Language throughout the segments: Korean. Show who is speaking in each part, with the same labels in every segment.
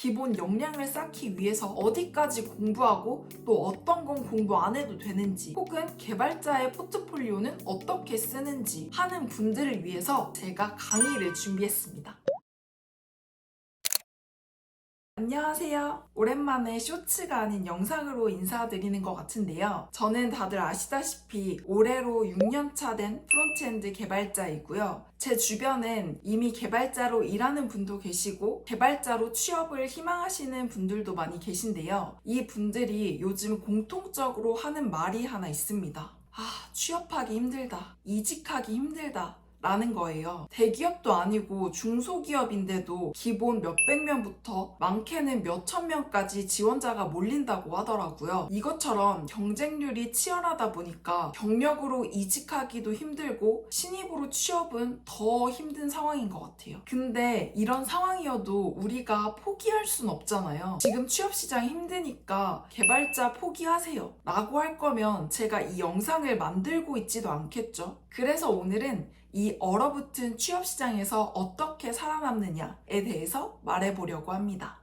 Speaker 1: 기본 역량을 쌓기 위해서 어디까지 공부하고 또 어떤 건 공부 안 해도 되는지, 혹은 개발자의 포트폴리오는 어떻게 쓰는지 하는 분들을 위해서 제가 강의를 준비했습니다. 안녕하세요. 오랜만에 쇼츠가 아닌 영상으로 인사드리는 것 같은데요. 저는 다들 아시다시피 올해로 6년차 된 프론트엔드 개발자이고요. 제 주변엔 이미 개발자로 일하는 분도 계시고 개발자로 취업을 희망하시는 분들도 많이 계신데요. 이 분들이 요즘 공통적으로 하는 말이 하나 있습니다. 취업하기 힘들다. 이직하기 힘들다. 라는 거예요. 대기업도 아니고 중소기업인데도 기본 몇백 명부터 많게는 몇천 명까지 지원자가 몰린다고 하더라고요. 이것처럼 경쟁률이 치열하다 보니까 경력으로 이직하기도 힘들고 신입으로 취업은 더 힘든 상황인 것 같아요. 근데 이런 상황이어도 우리가 포기할 순 없잖아요. 지금 취업시장이 힘드니까 개발자 포기하세요 라고 할 거면 제가 이 영상을 만들고 있지도 않겠죠. 그래서 오늘은 이 얼어붙은 취업시장에서 어떻게 살아남느냐에 대해서 말해보려고 합니다.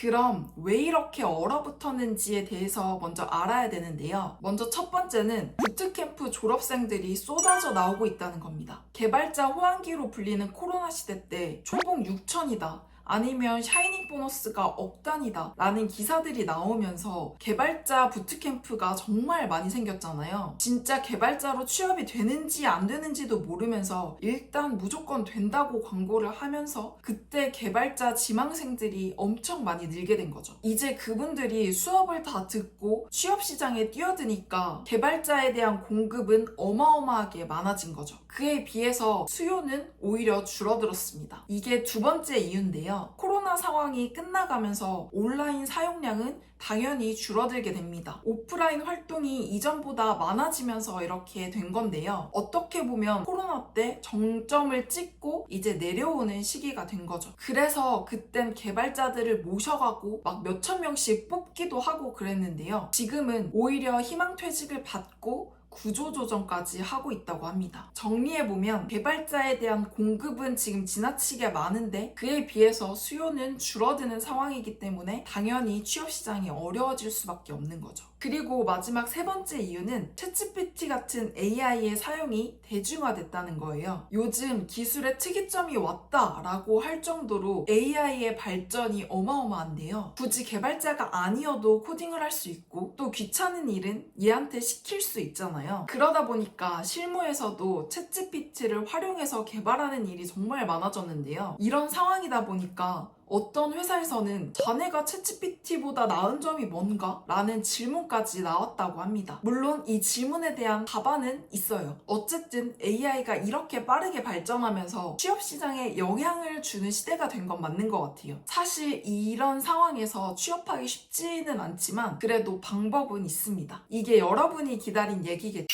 Speaker 1: 그럼 왜 이렇게 얼어붙었는지에 대해서 먼저 알아야 되는데요. 먼저 첫 번째는 부트캠프 졸업생들이 쏟아져 나오고 있다는 겁니다. 개발자 호황기로 불리는 코로나 시대 때 초봉 6천이다. 아니면 샤이닝 보너스가 억 단위다 라는 기사들이 나오면서 개발자 부트캠프가 정말 많이 생겼잖아요. 진짜 개발자로 취업이 되는지 안 되는지도 모르면서 일단 무조건 된다고 광고를 하면서 그때 개발자 지망생들이 엄청 많이 늘게 된 거죠. 이제 그분들이 수업을 다 듣고 취업시장에 뛰어드니까 개발자에 대한 공급은 어마어마하게 많아진 거죠. 그에 비해서 수요는 오히려 줄어들었습니다. 이게 두 번째 이유인데요. 코로나 상황이 끝나가면서 온라인 사용량은 당연히 줄어들게 됩니다. 오프라인 활동이 이전보다 많아지면서 이렇게 된 건데요. 어떻게 보면 코로나 때 정점을 찍고 이제 내려오는 시기가 된 거죠. 그래서 그땐 개발자들을 모셔가고 막 몇천 명씩 뽑기도 하고 그랬는데요. 지금은 오히려 희망퇴직을 받고 구조조정까지 하고 있다고 합니다. 정리해보면 개발자에 대한 공급은 지금 지나치게 많은데 그에 비해서 수요는 줄어드는 상황이기 때문에 당연히 취업시장이 어려워질 수밖에 없는 거죠. 그리고 마지막 세 번째 이유는 챗GPT 같은 AI의 사용이 대중화됐다는 거예요. 요즘 기술의 특이점이 왔다라고 할 정도로 AI의 발전이 어마어마한데요. 굳이 개발자가 아니어도 코딩을 할 수 있고 또 귀찮은 일은 얘한테 시킬 수 있잖아요. 그러다 보니까 실무에서도 챗GPT를 활용해서 개발하는 일이 정말 많아졌는데요. 이런 상황이다 보니까 어떤 회사에서는 자네가 챗GPT보다 나은 점이 뭔가? 라는 질문까지 나왔다고 합니다. 물론 이 질문에 대한 답안은 있어요. 어쨌든 AI가 이렇게 빠르게 발전하면서 취업시장에 영향을 주는 시대가 된 건 맞는 것 같아요. 사실 이런 상황에서 취업하기 쉽지는 않지만 그래도 방법은 있습니다. 이게 여러분이 기다린 얘기겠죠.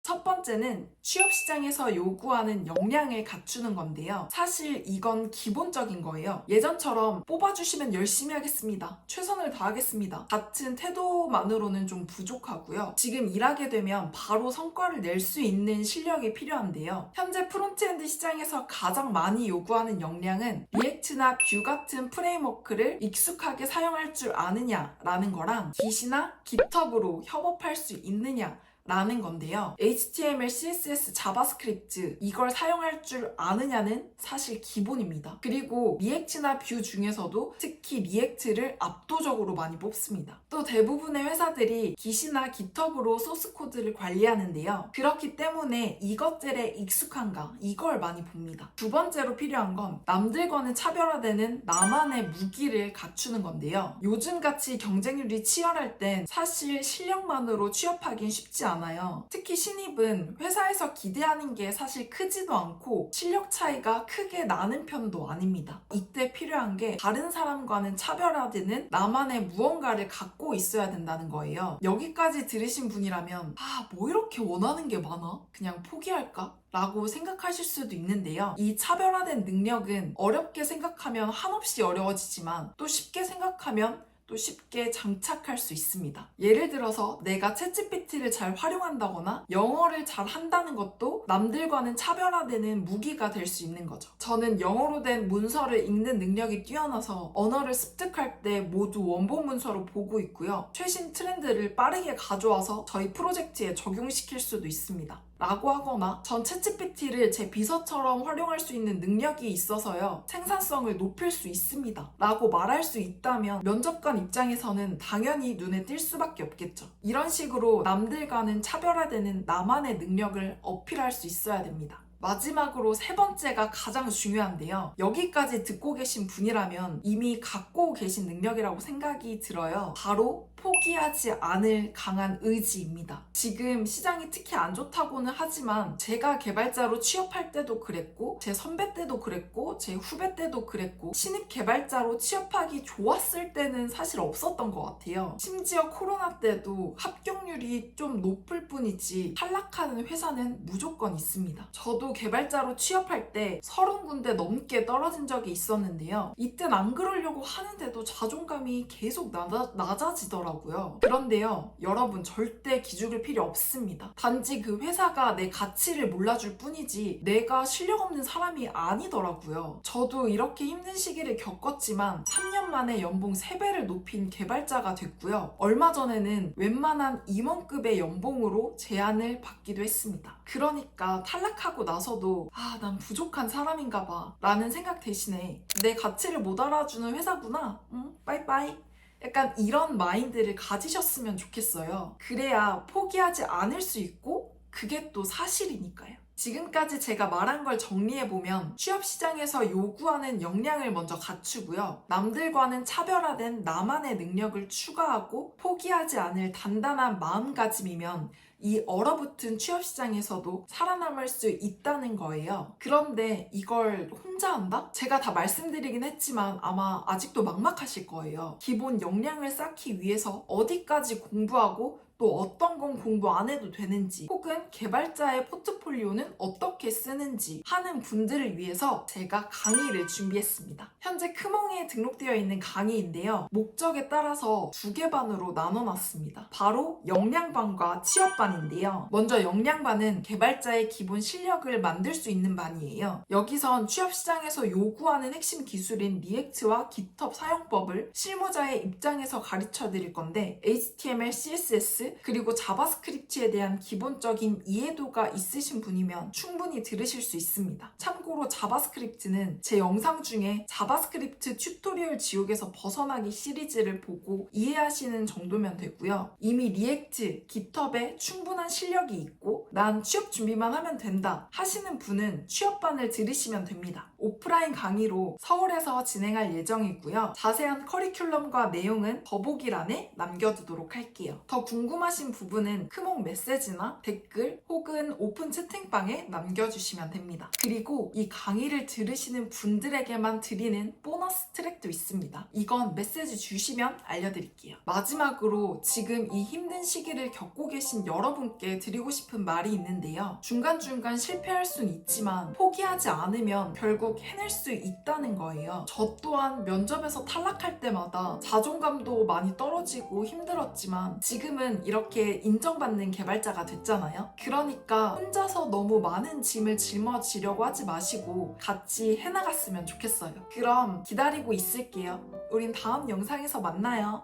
Speaker 1: 첫 번째는 취업시장에서 요구하는 역량을 갖추는 건데요. 사실 이건 기본적인 거예요. 예전처럼 뽑아주시면 열심히 하겠습니다. 최선을 다하겠습니다. 같은 태도만으로는 좀 부족하고요. 지금 일하게 되면 바로 성과를 낼 수 있는 실력이 필요한데요. 현재 프론트엔드 시장에서 가장 많이 요구하는 역량은 리액트나 뷰 같은 프레임워크를 익숙하게 사용할 줄 아느냐라는 거랑 깃이나 깃허브로 협업할 수 있느냐 라는 건데요. HTML, CSS, 자바스크립트 이걸 사용할 줄 아느냐는 사실 기본입니다. 그리고 리액트나 뷰 중에서도 특히 리액트를 압도적으로 많이 뽑습니다. 또 대부분의 회사들이 깃이나 깃허브로 소스 코드를 관리하는데요. 그렇기 때문에 이것들에 익숙한가 이걸 많이 봅니다. 두 번째로 필요한 건 남들과는 차별화되는 나만의 무기를 갖추는 건데요. 요즘같이 경쟁률이 치열할 땐 사실 실력만으로 취업하긴 쉽지 않아요. 특히 신입은 회사에서 기대하는 게 사실 크지도 않고 실력 차이가 크게 나는 편도 아닙니다. 이때 필요한 게 다른 사람과는 차별화되는 나만의 무언가를 갖고 있어야 된다는 거예요. 여기까지 들으신 분이라면 뭐 이렇게 원하는 게 많아? 그냥 포기할까? 라고 생각하실 수도 있는데요. 이 차별화된 능력은 어렵게 생각하면 한없이 어려워지지만 또 쉽게 생각하면 또 쉽게 장착할 수 있습니다. 예를 들어서 내가 챗GPT를 잘 활용한다거나 영어를 잘 한다는 것도 남들과는 차별화되는 무기가 될 수 있는 거죠. 저는 영어로 된 문서를 읽는 능력이 뛰어나서 언어를 습득할 때 모두 원본 문서로 보고 있고요. 최신 트렌드를 빠르게 가져와서 저희 프로젝트에 적용시킬 수도 있습니다. 라고 하거나 전 챗GPT를 제 비서처럼 활용할 수 있는 능력이 있어서요. 생산성을 높일 수 있습니다. 라고 말할 수 있다면 면접관 입장에서는 당연히 눈에 띌 수밖에 없겠죠. 이런 식으로 남들과는 차별화되는 나만의 능력을 어필할 수 있어야 됩니다. 마지막으로 세 번째가 가장 중요한데요. 여기까지 듣고 계신 분이라면 이미 갖고 계신 능력이라고 생각이 들어요. 바로 포기하지 않을 강한 의지입니다. 지금 시장이 특히 안 좋다고는 하지만 제가 개발자로 취업할 때도 그랬고 제 선배 때도 그랬고 제 후배 때도 그랬고 신입 개발자로 취업하기 좋았을 때는 사실 없었던 것 같아요. 심지어 코로나 때도 합격률이 좀 높을 뿐이지 탈락하는 회사는 무조건 있습니다. 저도 개발자로 취업할 때 30군데 넘게 떨어진 적이 있었는데요. 이땐 안 그러려고 하는데도 자존감이 계속 낮아지더라고요. 그런데요, 여러분 절대 기죽을 필요 없습니다. 단지 그 회사가 내 가치를 몰라줄 뿐이지 내가 실력 없는 사람이 아니더라고요. 저도 이렇게 힘든 시기를 겪었지만 3년 만에 연봉 3배를 높인 개발자가 됐고요. 얼마 전에는 웬만한 임원급의 연봉으로 제안을 받기도 했습니다. 그러니까 탈락하고 나서도 난 부족한 사람인가 봐 라는 생각 대신에 내 가치를 못 알아주는 회사구나, 빠이빠이, 약간 이런 마인드를 가지셨으면 좋겠어요. 그래야 포기하지 않을 수 있고 그게 또 사실이니까요. 지금까지 제가 말한 걸 정리해보면 취업시장에서 요구하는 역량을 먼저 갖추고요. 남들과는 차별화된 나만의 능력을 추가하고 포기하지 않을 단단한 마음가짐이면 이 얼어붙은 취업시장에서도 살아남을 수 있다는 거예요. 그런데 이걸 혼자 한다? 제가 다 말씀드리긴 했지만 아마 아직도 막막하실 거예요. 기본 역량을 쌓기 위해서 어디까지 공부하고 또 어떤 건 공부 안 해도 되는지 혹은 개발자의 포트폴리오는 어떻게 쓰는지 하는 분들을 위해서 제가 강의를 준비했습니다. 현재 크몽에 등록되어 있는 강의인데요. 목적에 따라서 2개 반으로 나눠놨습니다. 바로 역량반과 취업반인데요. 먼저 역량반은 개발자의 기본 실력을 만들 수 있는 반이에요. 여기선 취업시장에서 요구하는 핵심 기술인 리액트와 깃헙 사용법을 실무자의 입장에서 가르쳐 드릴 건데 HTML, CSS 그리고 자바스크립트에 대한 기본적인 이해도가 있으신 분이면 충분히 들으실 수 있습니다. 참고로 자바스크립트는 제 영상 중에 자바스크립트 튜토리얼 지옥에서 벗어나기 시리즈를 보고 이해하시는 정도면 되고요. 이미 리액트, 깃헙에 충분한 실력이 있고 난 취업 준비만 하면 된다 하시는 분은 취업반을 들으시면 됩니다. 오프라인 강의로 서울에서 진행할 예정이고요. 자세한 커리큘럼과 내용은 더보기란에 남겨두도록 할게요. 더 궁금하신 부분은 크몽 메시지나 댓글 혹은 오픈 채팅방에 남겨주시면 됩니다. 그리고 이 강의를 들으시는 분들에게만 드리는 보너스 트랙도 있습니다. 이건 메시지 주시면 알려드릴게요. 마지막으로 지금 이 힘든 시기를 겪고 계신 여러분께 드리고 싶은 말이 있는데요. 중간중간 실패할 순 있지만 포기하지 않으면 결국 해낼 수 있다는 거예요. 저 또한 면접에서 탈락할 때마다 자존감도 많이 떨어지고 힘들었지만 지금은 이렇게 인정받는 개발자가 됐잖아요. 그러니까 혼자서 너무 많은 짐을 짊어지려고 하지 마시고 같이 해나갔으면 좋겠어요. 그럼 기다리고 있을게요. 우린 다음 영상에서 만나요.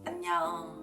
Speaker 1: 안녕.